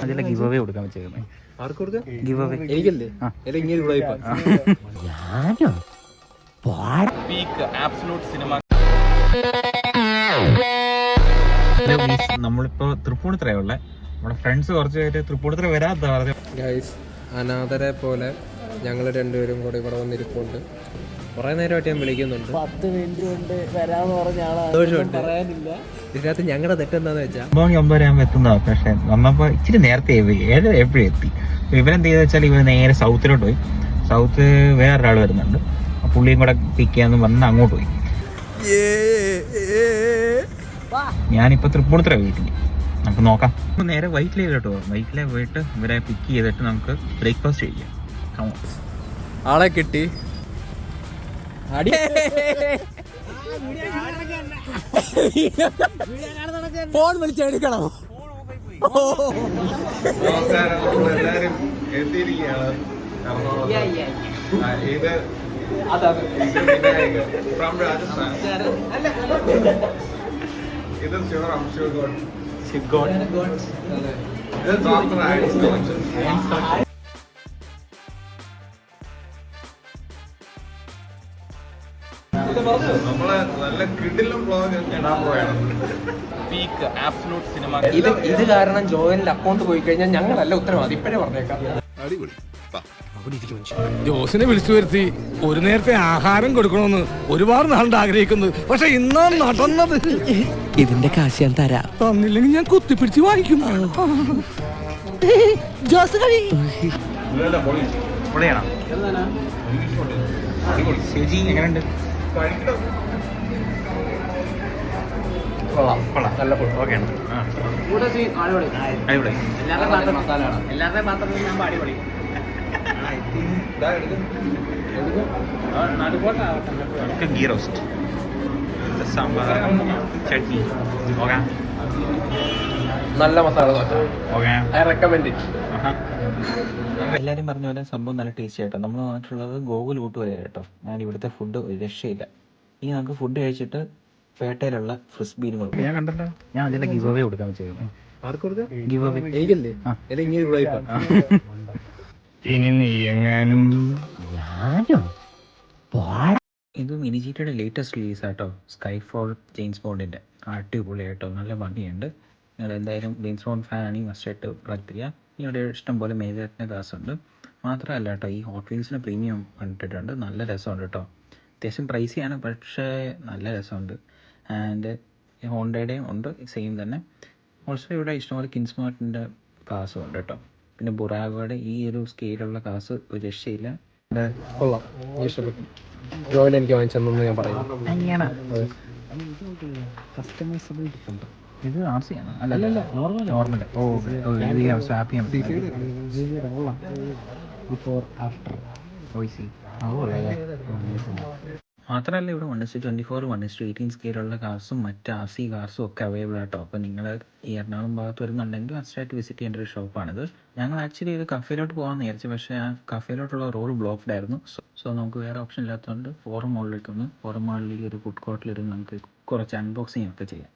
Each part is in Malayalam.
അതിലെ ഗിവ് അവേ കൊടുക്കാൻ വെച്ചേക്കുന്നത്. ആർക്ക് കൊടുക്കാം? ഗിവ് അവേ എനിക്കല്ലേ? നമ്മളിപ്പോ തൃപ്പൂണിത്തുറയുള്ള നമ്മുടെ ഫ്രണ്ട്സ് കുറച്ച് പേര് തൃപ്പൂണിത്തുറ വരാത്ത ഗൈസ്. അനാഥരെ പോലെ ഞങ്ങൾ രണ്ടുപേരും കൂടെ ഇവിടെ വന്നിരിപ്പുണ്ട്. കുറെ നേരമായിട്ട് ഞാൻ വിളിക്കുന്നുണ്ട്. 10 മിനിറ്റ് കൊണ്ട് വരാന്ന് പറഞ്ഞ പറയാനില്ല. ഇതിനകത്ത് ഞങ്ങളുടെ തെറ്റെന്താന്ന് വെച്ചാൽ 9:30 എത്തുന്നതാ. പക്ഷെ വന്നപ്പോ ഇച്ചിരി നേരത്തെ 7 എപ്പോഴും എത്തി. ഇവരെന്ത് ചെയ്തെന്ന് വെച്ചാൽ ഇവർ നേരെ സൗത്തിലോട്ട് പോയി. സൗത്ത് വേറൊരാൾ വരുന്നുണ്ട്, പുള്ളിയും കൂടെ പിക്ക് ചെയ്യാന്ന് പറഞ്ഞ് അങ്ങോട്ട് പോയി. ഞാനിപ്പോ തൃപ്പൂണിത്തുറ വീട്ടിൽ. നമുക്ക് നോക്കാം. നേരെ വൈറ്റിലേക്ക് പോകാം. വൈറ്റിലേക്ക് പോയിട്ട് ഇവരെ പിക്ക് ചെയ്തിട്ട് നമുക്ക് ബ്രേക്ക്ഫാസ്റ്റ് കഴിക്കാം. ആളെ കിട്ടി. ഫോൺ വിളിച്ചെടുക്കണം. എല്ലാരും എത്തിയിരിക്കുകയാണ്. ഇത് ഫ്രം രാജസ്ഥാൻ. ഇത് നമ്മളെ നല്ല കിടിലം ബ്ലോഗ് ഇടാൻ പോയാണ്. ഇത് കാരണം ജോയലിന്റെ അക്കൗണ്ട് പോയി കഴിഞ്ഞാൽ ഞങ്ങളല്ല ഉത്തരവാദി. ഇപ്പഴേ പറഞ്ഞേക്കാം. അടിപൊളി. ജോസിനെ വിളിച്ചു വരുത്തി ഒരു നേരത്തെ ആഹാരം കൊടുക്കണമെന്ന് ഒരുപാട് നാളുണ്ട് ആഗ്രഹിക്കുന്നത്. പക്ഷെ ഇന്നാണ് നടന്നത്. ഇതിന്റെ കാശ് ഞാൻ തരാം. തന്നില്ലെങ്കിൽ ഞാൻ കുത്തിപ്പിടിച്ച് വാങ്ങിക്കും. ജോസ് കളി എങ്ങനെയുണ്ട്? നല്ല ഫുഡ്. ഓക്കെ ആണ്. എല്ലാവരുടെയും പാത്രത്തിൽ ഞാൻ അടിപൊളി. ഗീ റോസ്റ്റ്, സാമ്പാർ, ചട്നി. ഓക്കെ, നല്ല masala dosa. Okay, I recommend. എല്ലാവരും പറഞ്ഞ പോലെ സംഭവം നല്ല ടേസ്റ്റി ആയിട്ടോ. നമ്മൾ വന്നിട്ടുള്ളത് ഗോകുൽ ഊട്ടുവരെ കേട്ടോ. ഞാൻ ഇവിടുത്തെ ഫുഡ് ഒരു രക്ഷയില്ല. ഇനി നമുക്ക് ഫുഡ് കഴിച്ചിട്ട് പേട്ടയിലുള്ള ഫ്രിസ്ബീനും കൊടുക്കും. ഞാൻ കണ്ടല്ലോ. ഞാൻ അതിന്റെ ഗിവ് അവേ കൊടുക്കാൻ വെച്ചേക്കുന്നു. ആർക്ക് കൊടുക്കാം? ഗിവ് അവേ എനിക്കല്ലേ? ഇനി നീ എങ്ങാനും ഇത് മിനിജിയുടെ ലേറ്റസ്റ്റ് റിലീസ് ആട്ടോ. Skyfall James ബോണ്ടിന്റെ. അടിപൊളിയായിട്ടോ, നല്ല ഭംഗിയുണ്ട്. നിങ്ങൾ എന്തായാലും ജെയിംസ് ബോണ്ട് ഫാൻ ആണെങ്കിൽ മസ്റ്റായിട്ട് കളക്ട് ചെയ്യുക. ഇവിടെ ഇഷ്ടം പോലെ മേജറിൻ്റെ ക്ലാസ് ഉണ്ട്. മാത്രമല്ല കേട്ടോ, ഈ ഹോട്ട് വീൽസിന് പ്രീമിയം കണ്ടിട്ടുണ്ട്. നല്ല രസമുണ്ട് കേട്ടോ. അത്യാവശ്യം പ്രൈസിയാണ്, പക്ഷേ നല്ല രസമുണ്ട്. ആൻഡ് ഹോണ്ടയുടെയും ഉണ്ട് സെയിം തന്നെ. ഓൾസോ ഇവിടെ ഇഷ്ടംപോലെ കിൻസ്മാർട്ടിൻ്റെ കാസും ഉണ്ട് കേട്ടോ. പിന്നെ ബുറാഗോയുടെ ഈ ഒരു സ്കെയിലുള്ള കാസ് ഒരു രക്ഷയില്ല. കൊള്ളാം, ഇഷ്ടപ്പെട്ടു. ജോയിൽ എനിക്ക് വാങ്ങിച്ചെന്നു ഞാൻ പറയും. അങ്ങനെയാണ് കസ്റ്റമൈസബിൾ ഡിഫറെൻറ്റ്. ഇത് ആർ സി ആണ്? അല്ലല്ല, നോർമൽ. ഓ, സ്വാപ്പ് ചെയ്യാൻ ബിഫോർ ആഫ്റ്റർ. മാത്രമല്ല ഇവിടെ 1:24, 1:18 സ്കെയിലുള്ള കാർസും മറ്റ് ആർ സി കാർസും ഒക്കെ അവൈലബിൾ ആട്ടോ. അപ്പോൾ നിങ്ങൾ ഈ എറണാകുളം ഭാഗത്ത് വരുന്നുണ്ടെങ്കിൽ മസ്റ്റായിട്ട് വിസിറ്റ് ചെയ്യേണ്ട ഒരു ഷോപ്പാണിത്. ഞങ്ങൾ ആക്ച്വലി ഇത് കഫേയിലോട്ട് പോകാമെന്ന് വിചാരിച്ചു, പക്ഷേ ആ കഫേയിലോട്ടുള്ള റോഡ് ബ്ലോക്ക്ഡ് ആയിരുന്നു. സോ നമുക്ക് വേറെ ഓപ്ഷൻ ഇല്ലാത്തതുകൊണ്ട് ഫോറം മോളിലേക്ക് വന്നു. ഫോറം മോളിൽ ഈ ഒരു ഫുഡ് കോർട്ടിലിരുന്ന് നമുക്ക് കുറച്ച് അൺബോക്സിങ് ഒക്കെ ചെയ്യാം.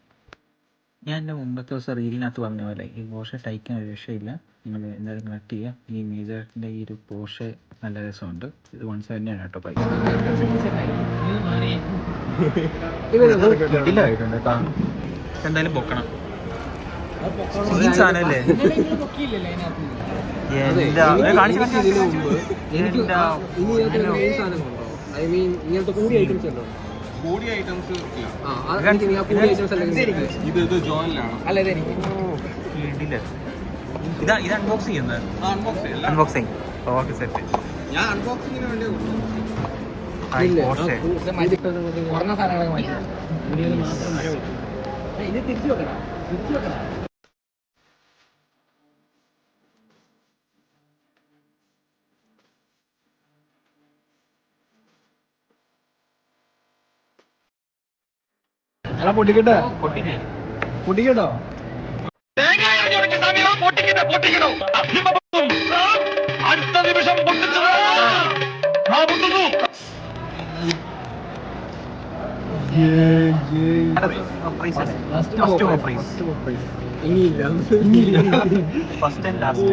ഞാൻ എൻ്റെ മുമ്പത്തെ ദിവസം റീലിനകത്ത് പറഞ്ഞ പോലെ ഈ പോർഷെ ടൈക്കാൻ ഒരു രക്ഷയില്ല. നിങ്ങൾ എന്തായാലും കളക്ട് ചെയ്യുക. ഈ മേജറിൻ്റെ ഈ ഒരു പോർഷെ നല്ല രസമുണ്ട്. ഇത് 170 കേട്ടോ പ്രൈസ്. ഇല്ലായിട്ടുണ്ട് കേട്ടോ. എന്തായാലും പൊക്കണം. സാധനമല്ലേ? കൂടിയ ഐറ്റംസ് ഇത് ജോയിലാണ്. അല്ല, ഇത് അൺബോക്സ് ചെയ്യുന്നത്. അൺബോക്സിങ്. Okay, set. ഞാൻ അൺബോക്സിങ്ങിന് വേണ്ടി കുറഞ്ഞ സാധനങ്ങളൊക്കെ വാങ്ങിച്ചു. ഇത് തിരിച്ചു വെക്കണം. പൊട്ടിക്കട്ടെ? പൊട്ടിക്കട്ടോ? അടുത്ത നിമിഷം പൊട്ടിച്ചത് ഫസ്റ്റ് ആൻഡ് ലാസ്റ്റ്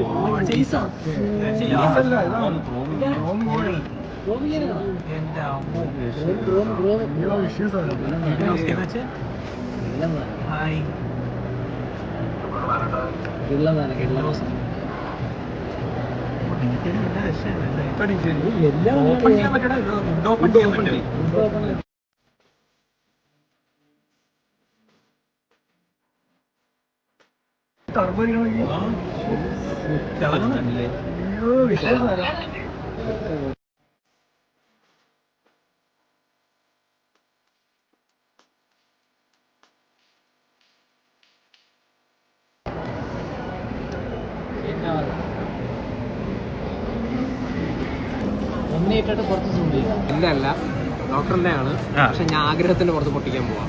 എന്റെ അല്ല ഡോക്ടറിന്റെ ആണ്. പക്ഷെ ഞാൻ ആഗ്രഹത്തിന്റെ പുറത്ത് പൊട്ടിക്കാൻ പോവാം.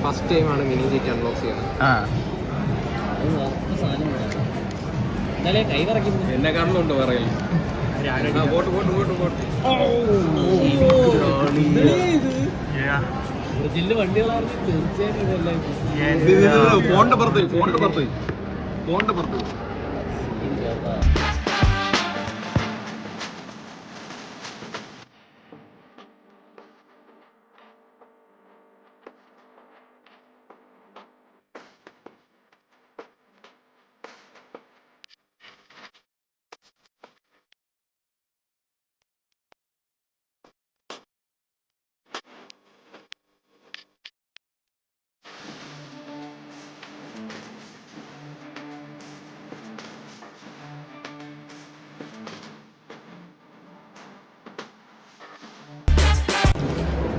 ഫസ്റ്റ് ടൈമാണ് മിനി ജെറ്റ് അൺബോക്സ് ചെയ്യുന്നത്. എന്നെ കാണുന്നുണ്ട് പറയല്. ഫോണിന്റെ പുറത്ത്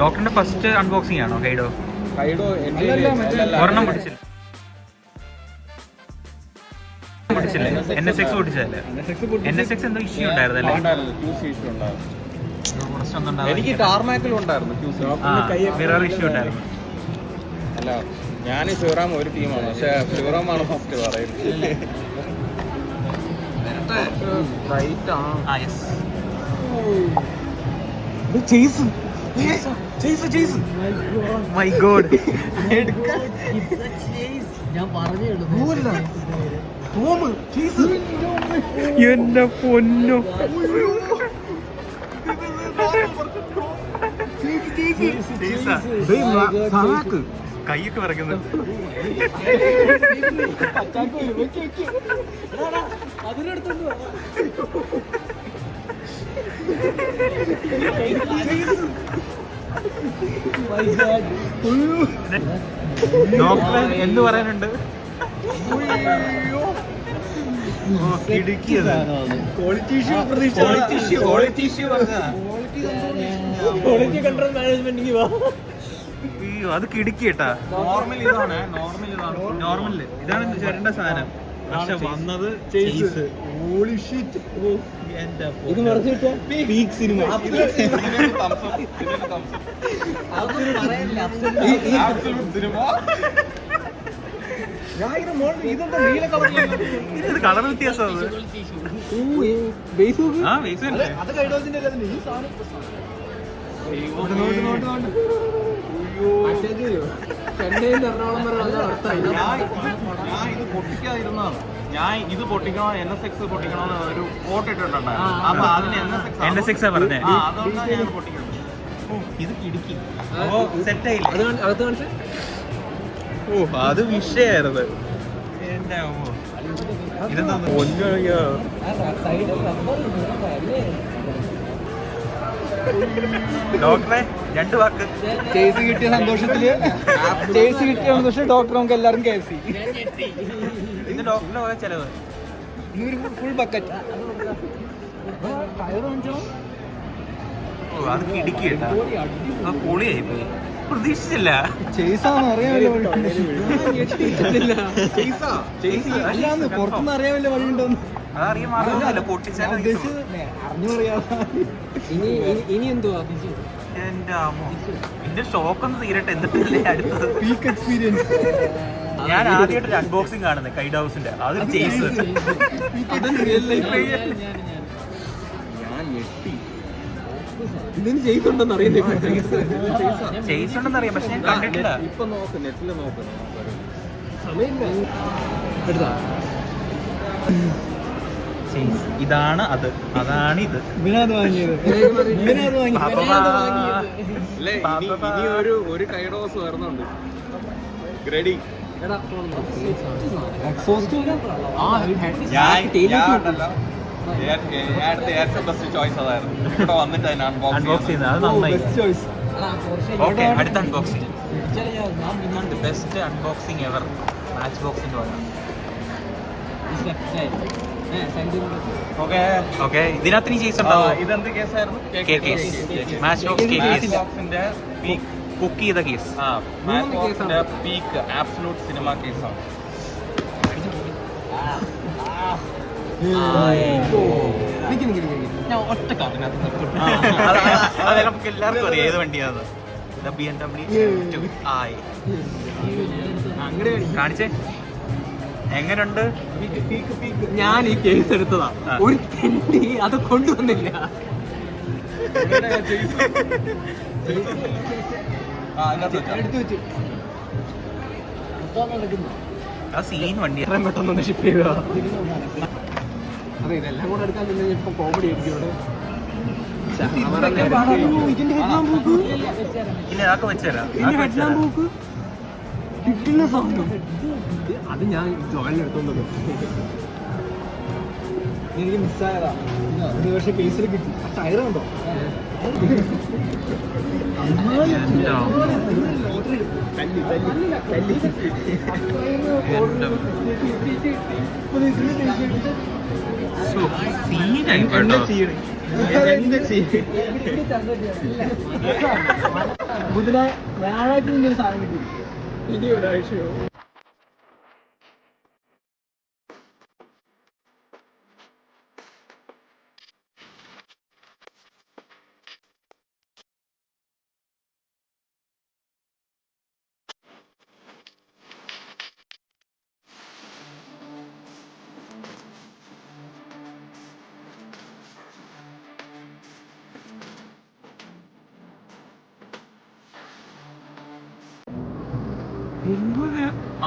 ഡോക്ടറിന്റെ ഫസ്റ്റ് അൺബോക്സിംഗ് ആണോ കൈഡോ? ഒരെണ്ണം പൊട്ടിച്ചില്ല. NSX പൊട്ടിച്ചതല്ലേ? NSX എന്തോ ഇഷ്യൂ ഉണ്ടായിരുന്നല്ലേ? എനിക്ക് ടാർമാക്കിലും ഉണ്ടായിരുന്നു. മിറർ ഇഷ്യൂ ഉണ്ടായിരുന്നു. അല്ല, ഞാൻ ശിവറാം ഒരു ടീമാണ്, പക്ഷെ ശിവറാമാണ് ഫസ്റ്റ് പറയുന്നത്. മൈ ഗോഡ്, എന്റെ പൊന്നോ, കൈയൊക്കെ വിറയ്ക്കുന്നു. ഡോക്ടർ എന്ത് പറയാനുണ്ട്? അത് കിടുക്കിട്ടാ. നോർമൽ ഇതാണ് ചേരേണ്ട സാധനം. പക്ഷെ വന്നത് കളർ വ്യത്യാസം. ഞാൻ ഇത് പൊട്ടിക്കണോ NSX പൊട്ടിക്കണോ ഒരു ഫോട്ടോ ഇട്ടിട്ടുണ്ടായിരുന്നു. അപ്പൊ അതിന് NSX പറഞ്ഞേ, അതുകൊണ്ടാണ് ഞാൻ പൊട്ടിക്കുന്നത്. ഇത് കിടുക്കി സെറ്റായില്ല. ഓ, അത് വിഷയായിരുന്നു. ഇതെന്താ ഡോക്ടറെ രണ്ട് വാക്ക്. ചേസ് കിട്ടിയ സന്തോഷത്തില് ഡോക്ടർ നമുക്ക് എല്ലാവരും KFC. ഇന്ന് ഡോക്ടറിന്റെ പോലെ ചെലവ് ഫുൾ ബക്കറ്റ്. ഓ, അത് കിടുക്കി കേട്ടാ. പൊളിയായി പോയി, പ്രതീക്ഷിച്ചില്ല. പുറത്തുനിന്ന് അറിയാൻ വല്ല വഴിയുണ്ടോന്ന് അതറിയാൻ മാത്രമല്ല പൊട്ടിച്ചാൽ. ഇനി എന്തുവാ എന്റെ അമ്മോ, ഇതിന്റെ ഷോക്ക് ഒന്ന് തീരട്ടെ, എന്നിട്ടല്ലേ അടുത്തത്. Peak experience. ഞാൻ ആദ്യമായിട്ടൊരു അൺബോക്സിംഗ് കാണുന്നത് കൈഡ് ഹൗസിന്റെ. അത് ചേസ് ഇതിന് ചെയ്തുണ്ടെന്ന് അറിയില്ല. ചേസ് ഉണ്ടെന്ന് അറിയാം, പക്ഷെ ഞാൻ കണ്ടിട്ടില്ല. ഇപ്പൊ നോക്ക്, നെറ്റില് നോക്ക്. ഇതാണ് അത്, അതാണ് ഇത്. ഇനി ഒരു കൈഡോസ് വരുന്നുണ്ട്. ഗ്രേഡി ചോയ്സ് അതായിരുന്നു. ഇവിടെ വന്നിട്ട് അതിന് അൺബോക്സ് ചെയ്യുന്നത് അത് നന്നായി. ഓക്കെ, അടുത്ത unboxing. Best unboxing ever match ബോക്സിന്റെ പറയാം. ഓക്കെ, ഇതിനകത്ത് നീ ചേസ് ഉണ്ടാവും. ഇതെന്ത് കേസായിരുന്നു? മാച്ച് ബോക്സ് ബോക്സിന്റെ കുക്ക് ചെയ്ത കേസ്. പീക്ക് ആബ്സലൂട്ട് സിനിമ കേസാണ്. ഒറ്റ കാറിനകത്ത് നമുക്ക് എല്ലാവർക്കും അറിയാം ഏത് വണ്ടിയാണ്. BMW i. കാണിച്ചേ, എങ്ങനെയുണ്ട്? ഞാൻ ഈ കേസ് എടുത്തതാ, ഒരു തെണ്ടി അത് കൊണ്ടുവന്നില്ല. ആ സീൻ വണ്ടി എത്രയും പെട്ടെന്ന് ഷിപ്പ് ചെയ്തതാ. അതെ, ഇതെല്ലാം കൂടെ എടുക്കാൻ ഇപ്പൊ കോമഡി ആയിരിക്കും ഇവിടെ. ഇല്ല, അതൊക്കെ വെച്ചുതരാം. കിട്ടുന്ന സാധനം അത് ഞാൻ ജോയിലിന് എടുത്തോണ്ടത്. എനിക്ക് മിസ്സായതാ. ഒരു പക്ഷേ കേസിൽ കിട്ടി. ആ ടയർ കണ്ടോ? വ്യാഴാഴ്ച സാധനം കിട്ടി. ഇനി ഒരാഴ്ചയോ?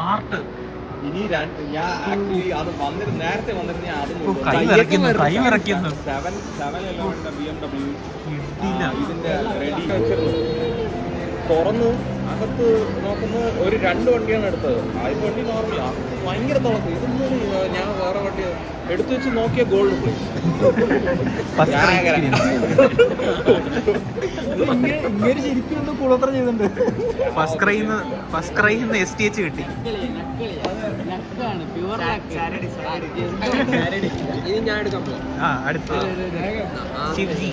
ആർട്ട് ഇനി ഞാൻ ആക്ച്വലി അത് വന്നിട്ട് നേരത്തെ വന്നിട്ട് ഞാൻ അതും കൈ വിറയ്ക്കുന്നു. BMW ഇതിന്റെ റെഡി തുറന്ന് അകത്ത് നോക്കുന്ന ഒരു 2 വണ്ടിയാണ് എടുത്തത്. ആ വണ്ടി നോർമൽ, അത് ഭയങ്കര തുറക്ക്. ഇതൊന്നും ഞാൻ വേറെ വണ്ടി എടുത്തു വെച്ച് നോക്കിയ ഗോൾഡ് പ്ലേ. ഇങ്ങനെ ശരിക്കും എന്തോ കുളത്ര ചെയ്തിട്ടുണ്ട്. ഫസ്റ്റ് ക്രൈന്ന് STH കിട്ടി. ഇനി ഞാൻ എടുക്കാൻ പോകാം. അടുത്ത് ശിവജി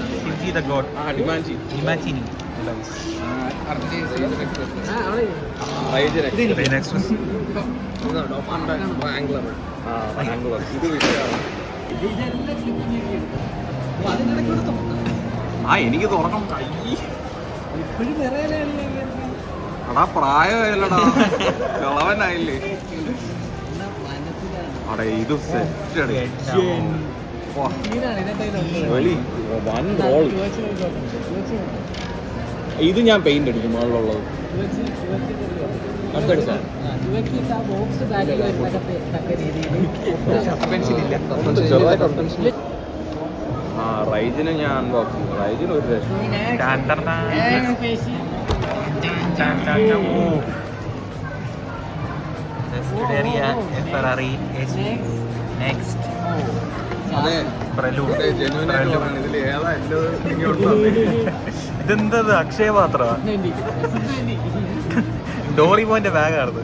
ദ ഗോഡ്. ഹിമാച്ചിനി എനിക്ക് തുറക്കണം. അടാ പ്രായമായില്ലടാ, കിളവനായില്ലേ. അടേ ഇത് സെറ്റ്. ഇത് ഞാൻ പെയിന്റ് അടിക്കും മുകളിലുള്ളത്. ആ റൈജിനെ ഞാൻ അൺബോക്സ് ചെയ്തു. റൈജിന് ഒരു ഇതിൽ ഏതാ ഇതെന്തത് അക്ഷയപാത്ര ഡോറിമോന്റെ ബാഗാണ്.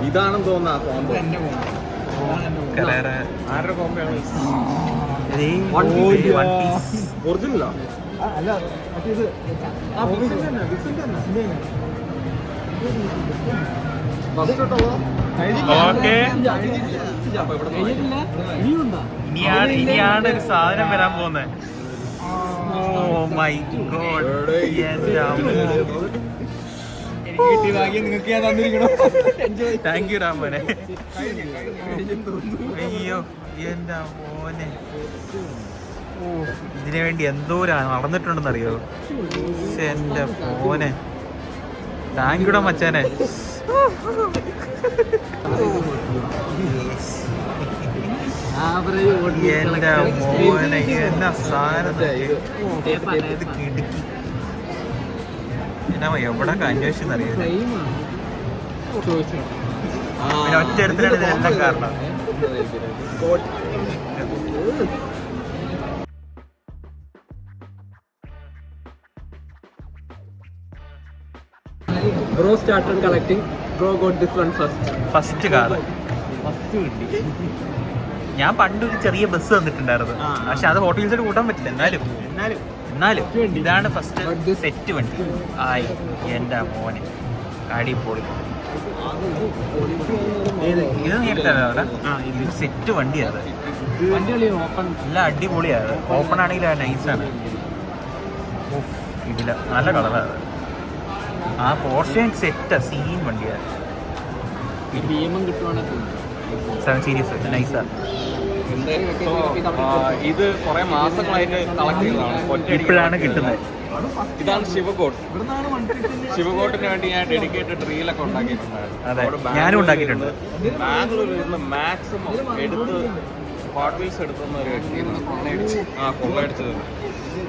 ഇതാണെന്ന് തോന്നുന്നു ആരുടെ കോമ്പയാണ്? ഒറിജിനലാ? ഓക്കെ, ഇനിയാണ് ഒരു സാധനം വരാൻ പോകുന്നത്. ഓ മൈ ഗോഡ്, എനിക്ക് കിട്ടിയ ഭാഗ്യം നിങ്ങൾക്ക് ഞാൻ തന്നിരിക്കണം. താങ്ക് യു രാമനെ. അയ്യോ എന്റെ മോനെ, ഇതിനു വേണ്ടി എന്തോ നടന്നിട്ടുണ്ടെന്നറിയോ? എന്റെ മോനെ, താങ്ക് യുടാ മച്ചാനെ. എന്റെ മോനെ, എന്നാ സാധനം ഇത് കിടുക്കി. എന്നാ എവിടൊക്കെ അന്വേഷിച്ചെന്നറിയോ? പിന്നെ ഒറ്റ എടുത്തിട്ടാണ് ഇതിനെല്ലാം കാരണം. Bro started collecting. Bro got this one first. First car കിട്ടി. ഞാൻ പണ്ടൊരു ചെറിയ ബസ് തന്നിട്ടുണ്ടായിരുന്നു, പക്ഷെ അത് ഹോട്ടൽസിൽ കൂട്ടാൻ പറ്റില്ല. എന്നാലും ഇതാണ് ഫസ്റ്റ് സെറ്റ് വണ്ടി. ആയി എന്റെ മോനെ, അടിപൊളി. ഇത് നേരിട്ടല്ല, ഇത് സെറ്റ് വണ്ടിയാണ്. നല്ല അടിപൊളിയാണ്. ഓപ്പൺ ആണെങ്കിൽ നൈസാണ്. ഇതില നല്ല കളറാണ്. ആ പോർഷൻ സെറ്റ് സീൻ വണ്ടിയാണ്. 7 സീരീസ് നൈസാണ്. ഇത് കുറെ മാസങ്ങളായിട്ട് കളക്ട് ചെയ്തതാണ്. ഇപ്പോഴാണ് കിട്ടുന്നത്. ഇതാണ് ശിവകോട്ടിന് വേണ്ടി ഞാൻ ഡെഡിക്കേറ്റഡ് റീലൊക്കെ ഉണ്ടാക്കിയിട്ടുണ്ടായിരുന്നു. അതെ, ഞാനും ഉണ്ടാക്കിയിട്ടുണ്ട്. ബാംഗ്ലൂരിൽ നിന്ന് മാക്സിമം എടുത്ത് ഹോട്ട് വീൽസ് എടുത്തുന്ന ഒരു വ്യക്തിയാണ് കൊള്ളയടിച്ചത്.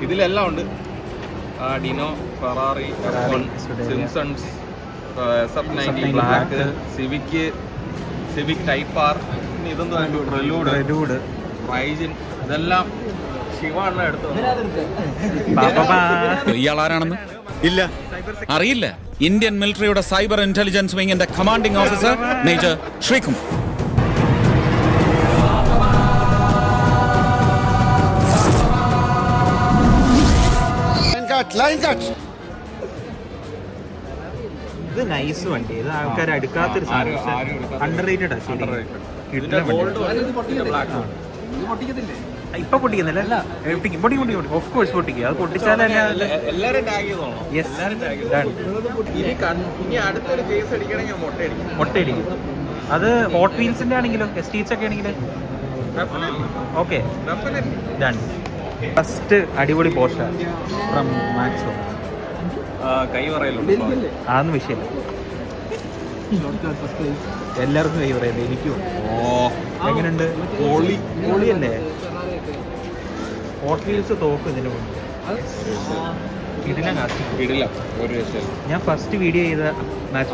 ഇതിലെല്ലാം ഉണ്ട്. Dino, Ferrari, Simpsons, SF90 black, Civic type R, ഇതൊന്നും റെലൂഡ്, റൈജിൻ, ഇതെല്ലാം ശിവാണ് എടുത്തത്. ഇയാളാരാണെന്ന് ഇല്ല, അറിയില്ല. ഇന്ത്യൻ മിലിറ്ററിയുടെ സൈബർ ഇന്റലിജൻസ് വിങ്ങിന്റെ കമാൻഡിംഗ് ഓഫീസർ മേജർ ശ്രീകുമാർ. ഇത് നൈസ് വണ്ടി. ഇത് ആൾക്കാർ എടുക്കാത്തൊരു അണ്ടർ റേറ്റഡ്. ഇപ്പൊ പൊട്ടിക്കുന്നില്ല, ഓഫ് കോഴ്സ് പൊട്ടിക്കുക. അത് പൊട്ടിച്ചാലേ എല്ലാവരും ടാഗ് ചെയ്തോളാം. ഇനി അടുത്തൊരു കേസ് അടിക്കണമെങ്കിൽ മുട്ടയടിക്കും. അത് ഹോട്ട് വീൽസിന്റെ ആണെങ്കിലോ എസ്റ്റീറ്റ്സ് ഒക്കെ ആണെങ്കിലോ ഓക്കെ. ഡൺ. ഫസ്റ്റ് അടിപൊളി പോസ്റ്റർ ഫ്രം മാക്സോ. കൈ പറയലുണ്ട്. അതൊന്നും വിഷയമില്ല, എല്ലാവർക്കും കൈ പറയല്ലേ, എനിക്കും. എങ്ങനെയുണ്ട്? പൊളിയല്ലേ? ഹോട്ട് വീൽസ് തോക്കും ഇതിന് മുമ്പ്. ഇടില്ല ഒരു രക്ഷയില്ല. ഞാൻ ഫസ്റ്റ് വീഡിയോ ചെയ്ത മാച്ച്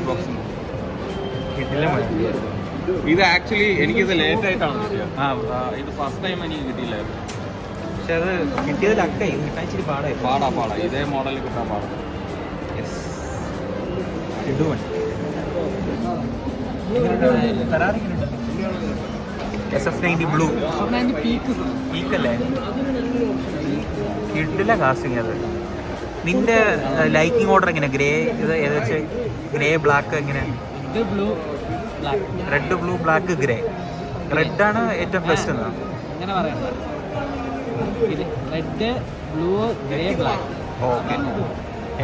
ബോക്സ്. ഇത് ആക്ച്വലി എനിക്കിത് ലേറ്റ് ആയിട്ടാണ് കിട്ടിയത്. ഇത് ഫസ്റ്റ് ടൈം എനിക്ക് കിട്ടിയില്ലായിരുന്നു. പക്ഷെ അത് കിട്ടിയത് ലക്കായി, കിട്ടാൻ ഇച്ചിരി പാടായി. പാടാ ഇതേ മോഡലിൽ കിട്ടാൻ പാടാ. SF90 blue പീക്കല്ലേ? കിട്ടില്ല കാസ്റ്റിംഗ്. അത് നിന്റെ ലൈക്കിംഗ് ഓർഡർ എങ്ങനെ? ഗ്രേ, ഇത് ഏകദേശം ഗ്രേ ബ്ലാക്ക് എങ്ങനെ? Red blue black grey. റെഡാണ് ഏറ്റവും ബെസ്റ്റ് എന്നാ അങ്ങനെ പറയണ്ട. Red, blue, grey, black. Okay.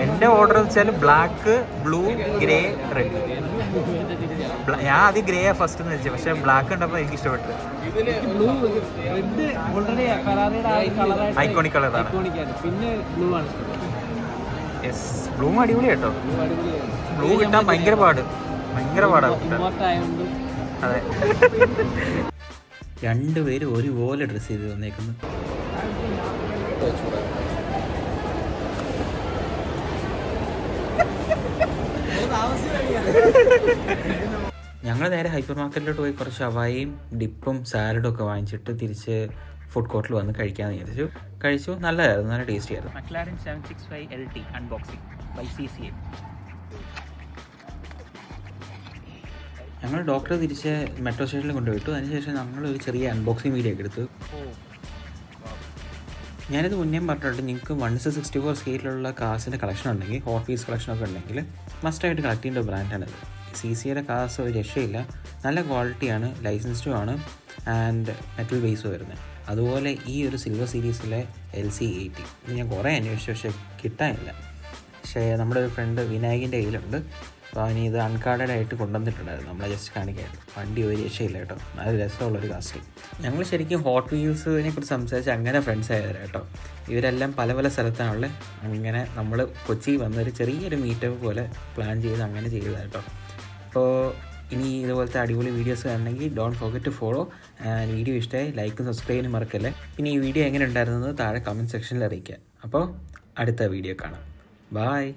എൻ്റെ ഓർഡർ വെച്ചാൽ ബ്ലാക്ക്, ബ്ലൂ, ഗ്രേ, റെഡ്. ഞാൻ ആദ്യം ഗ്രേ ഫസ്റ്റ് എന്ന് വെച്ചത്, പക്ഷെ ബ്ലാക്ക് ഉണ്ടപ്പോൾ എനിക്ക് ഇഷ്ടപ്പെട്ടു. ബ്ലൂ, റെഡ് ഓൾറെഡി ഫെറാറിയുടെ ആ കളറായിട്ട് ഐക്കോണിക് കളറാണ്. പിന്നെ ബ്ലൂ ആണ്. യെസ്, ബ്ലൂ അടിപൊളി കേട്ടോ. ബ്ലൂ കിട്ടാൻ ഭയങ്കര പാടാണ്. അതെ, രണ്ടുപേരും ഒരുപോലെ ഡ്രസ്സ് ചെയ്ത് വന്നേക്കുന്നു. ഞങ്ങൾ നേരെ ഹൈപ്പർ മാർക്കറ്റിലോട്ട് പോയി കുറച്ച് ഷവായിയും ഡിപ്പും സാലഡും ഒക്കെ വാങ്ങിച്ചിട്ട് തിരിച്ച് ഫുഡ് കോർട്ടിൽ വന്ന് കഴിക്കാമെന്ന് കഴിച്ചു. നല്ലതായിരുന്നു, നല്ല ടേസ്റ്റി ആയിരുന്നു. McLaren 765 LT unboxing by CCA. ഞങ്ങൾ ഡോക്ടറെ തിരിച്ച് മെട്രോ സ്റ്റേഷനിൽ കൊണ്ടുപോയിട്ടു. അതിനുശേഷം ഞങ്ങൾ ഒരു ചെറിയ അൺബോക്സിംഗ് വീഡിയോ ഒക്കെ എടുത്തു. ഞാനിത് മുന്നേ പറഞ്ഞിട്ടുണ്ട്, നിങ്ങൾക്ക് 1/64 സ്കെയിലുള്ള കാർസിൻ്റെ കളക്ഷൻ ഉണ്ടെങ്കിൽ, ഹോട്ട് വീൽസ് കളക്ഷനൊക്കെ ഉണ്ടെങ്കിൽ മസ്റ്റായിട്ട് കളക്ട് ചെയ്യേണ്ട ബ്രാൻഡാണിത്. CCയുടെ കാർസ് ഒരു രക്ഷയില്ല, നല്ല ക്വാളിറ്റിയാണ്, ലൈസൻസ്ഡും ആണ് ആൻഡ് മെറ്റൽ ബേസ് വരുന്നത്. അതുപോലെ ഈ ഒരു സിൽവർ സീരീസിലെ LC80 ഇത് ഞാൻ കുറേ അന്വേഷിച്ചു, പക്ഷേ കിട്ടാനില്ല. പക്ഷേ നമ്മുടെ ഒരു ഫ്രണ്ട് വിനായകിൻ്റെ കയ്യിലുണ്ട്. അപ്പോൾ അവന് ഇത് അൺകാർഡഡ് ആയിട്ട് കൊണ്ടുവന്നിട്ടുണ്ടായിരുന്നു, നമ്മളെ ജസ്റ്റ് കാണിക്കായിരുന്നു. വണ്ടി ഒരു രക്ഷയില്ല കേട്ടോ, നല്ല രസമുള്ളൊരു കാസ്റ്റ്. ഞങ്ങൾ ശരിക്കും ഹോട്ട് വീൽസിനെ കുറിച്ച് സംസാരിച്ച് അങ്ങനെ ഫ്രണ്ട്സ് ആയതാണ് കേട്ടോ. ഇവരെല്ലാം പല പല സ്ഥലത്താണുള്ളത്. അങ്ങനെ നമ്മൾ കൊച്ചി വന്നൊരു ചെറിയൊരു മീറ്റപ്പ് പോലെ പ്ലാൻ ചെയ്ത് അങ്ങനെ ചെയ്തതാണ് കേട്ടോ. അപ്പോൾ ഇനി ഇതുപോലത്തെ അടിപൊളി വീഡിയോസ് കാണണമെങ്കിൽ don't forget to follow. Video ഇഷ്ടമായി ലൈക്കും സബ്സ്ക്രൈബിനും മറക്കല്ലേ. പിന്നെ ഈ വീഡിയോ എങ്ങനെ ഉണ്ടായിരുന്നത് താഴെ കമൻറ്റ് സെക്ഷനിൽ അറിയിക്കുക. അപ്പോൾ അടുത്ത വീഡിയോ കാണാം. ബായ്.